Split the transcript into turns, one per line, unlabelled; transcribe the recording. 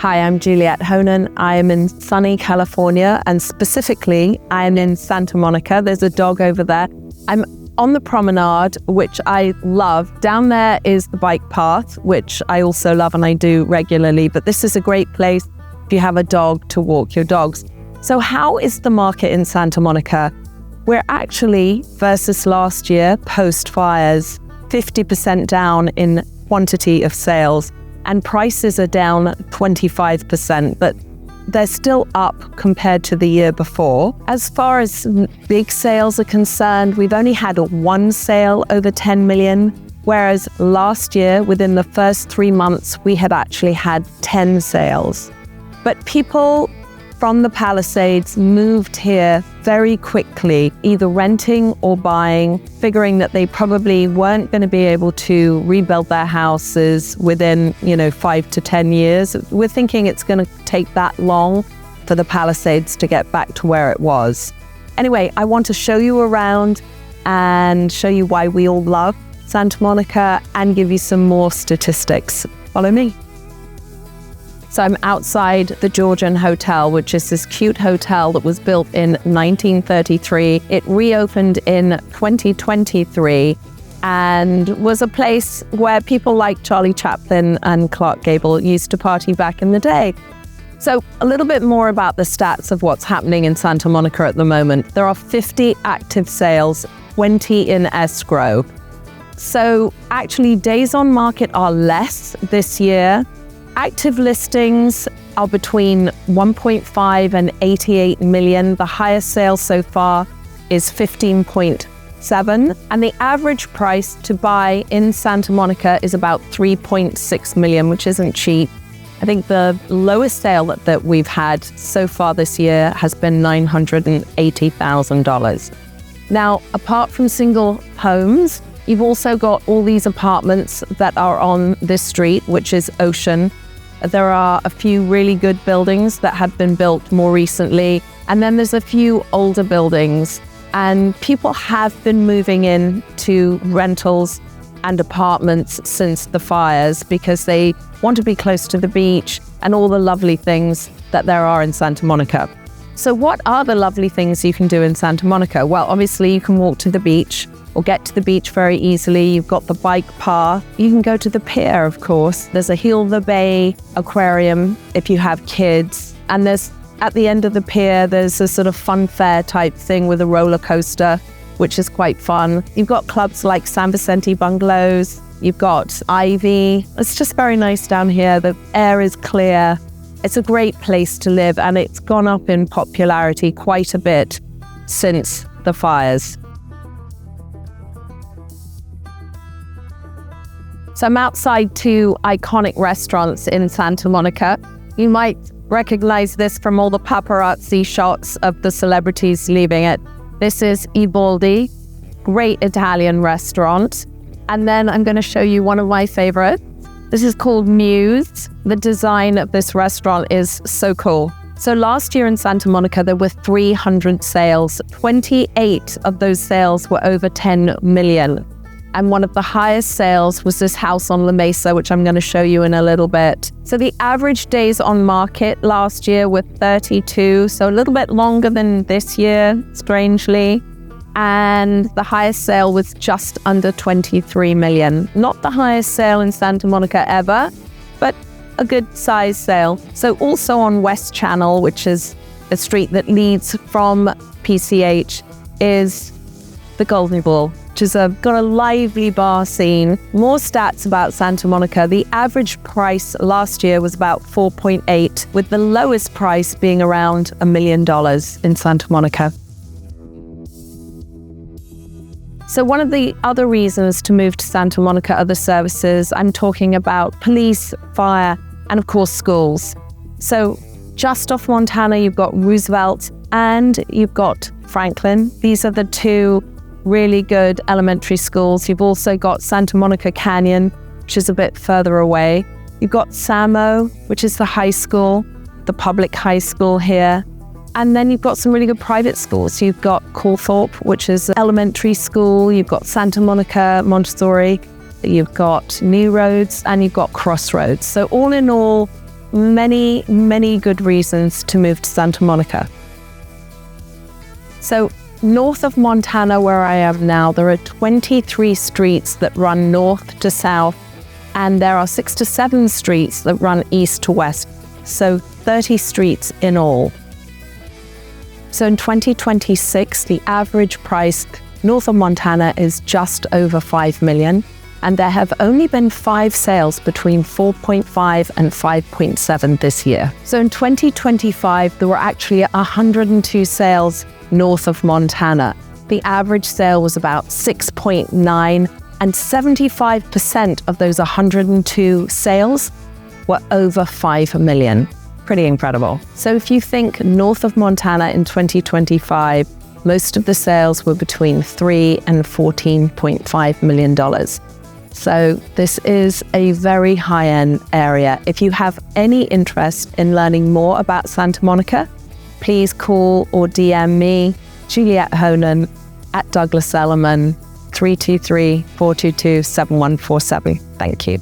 Hi, I'm Juliette Hohnen. I am in sunny California, and specifically, I am in Santa Monica. There's a dog over there. I'm on the promenade, which I love. Down there is the bike path, which I also love and I do regularly, but this is a great place if you have a dog to walk your dogs. So how is the market in Santa Monica? We're actually, versus last year, post-fires, 50% down in quantity of sales, and prices are down 25%, but they're still up compared to the year before. As far as big sales are concerned, we've only had one sale over 10 million, whereas last year, within the first 3 months, we had actually had 10 sales. But people from the Palisades moved here very quickly, either renting or buying, figuring that they probably weren't going to be able to rebuild their houses within, 5 to 10 years. We're thinking it's going to take that long for the Palisades to get back to where it was. Anyway, I want to show you around and show you why we all love Santa Monica and give you some more statistics. Follow me. So I'm outside the Georgian Hotel, which is this cute hotel that was built in 1933. It reopened in 2023 and was a place where people like Charlie Chaplin and Clark Gable used to party back in the day. So a little bit more about the stats of what's happening in Santa Monica at the moment. There are 50 active sales, 20 in escrow. So actually days on market are less this year. Active listings are between 1.5 and 88 million. The highest sale so far is 15.7. And the average price to buy in Santa Monica is about 3.6 million, which isn't cheap. I think the lowest sale that we've had so far this year has been $980,000. Now, apart from single homes, you've also got all these apartments that are on this street, which is Ocean. There are a few really good buildings that have been built more recently, and then there's a few older buildings, and people have been moving in to rentals and apartments since the fires because they want to be close to the beach and all the lovely things that there are in Santa Monica. So what are the lovely things you can do in Santa Monica? Well, obviously you can walk to the beach or get to the beach very easily. You've got the bike path. You can go to the pier, of course. There's a Heal the Bay aquarium if you have kids. And there's, at the end of the pier, there's a sort of fun fair type thing with a roller coaster, which is quite fun. You've got clubs like San Vicente Bungalows. You've got Ivy. It's just very nice down here. The air is clear. It's a great place to live, and it's gone up in popularity quite a bit since the fires. So I'm outside two iconic restaurants in Santa Monica. You might recognize this from all the paparazzi shots of the celebrities leaving it. This is Ebaldi, great Italian restaurant. And then I'm going to show you one of my favorites. This is called Muse. The design of this restaurant is so cool. So last year in Santa Monica, there were 300 sales. 28 of those sales were over 10 million. And one of the highest sales was this house on La Mesa, which I'm going to show you in a little bit. So the average days on market last year were 32, so a little bit longer than this year, strangely. And the highest sale was just under 23 million. Not the highest sale in Santa Monica ever, but a good size sale. So also on West Channel, which is a street that leads from PCH, is the Golden Bull, which has got a lively bar scene. More stats about Santa Monica. The average price last year was about 4.8, with the lowest price being around $1 million in Santa Monica. So one of the other reasons to move to Santa Monica are the services. I'm talking about police, fire, and of course schools. So just off Montana, you've got Roosevelt and you've got Franklin. These are the two really good elementary schools. You've also got Santa Monica Canyon, which is a bit further away. You've got Samo, which is the high school, the public high school here. And then you've got some really good private schools. You've got Cawthorpe, which is elementary school. You've got Santa Monica Montessori. You've got New Roads and you've got Crossroads. So all in all, many, many good reasons to move to Santa Monica. So north of Montana, where I am now, there are 23 streets that run north to south, and there are 6 to 7 streets that run east to west. So 30 streets in all. So in 2026, the average price north of Montana is just over 5 million. And there have only been 5 sales between 4.5 and 5.7 this year. So in 2025, there were actually 102 sales north of Montana. The average sale was about 6.9, and 75% of those 102 sales were over 5 million. Pretty incredible. So if you think north of Montana in 2025, most of the sales were between $3 and $14.5 million. So this is a very high-end area. If you have any interest in learning more about Santa Monica, please call or DM me, Juliette Hohnen, at Douglas Elliman, 323-422-7147. Thank you.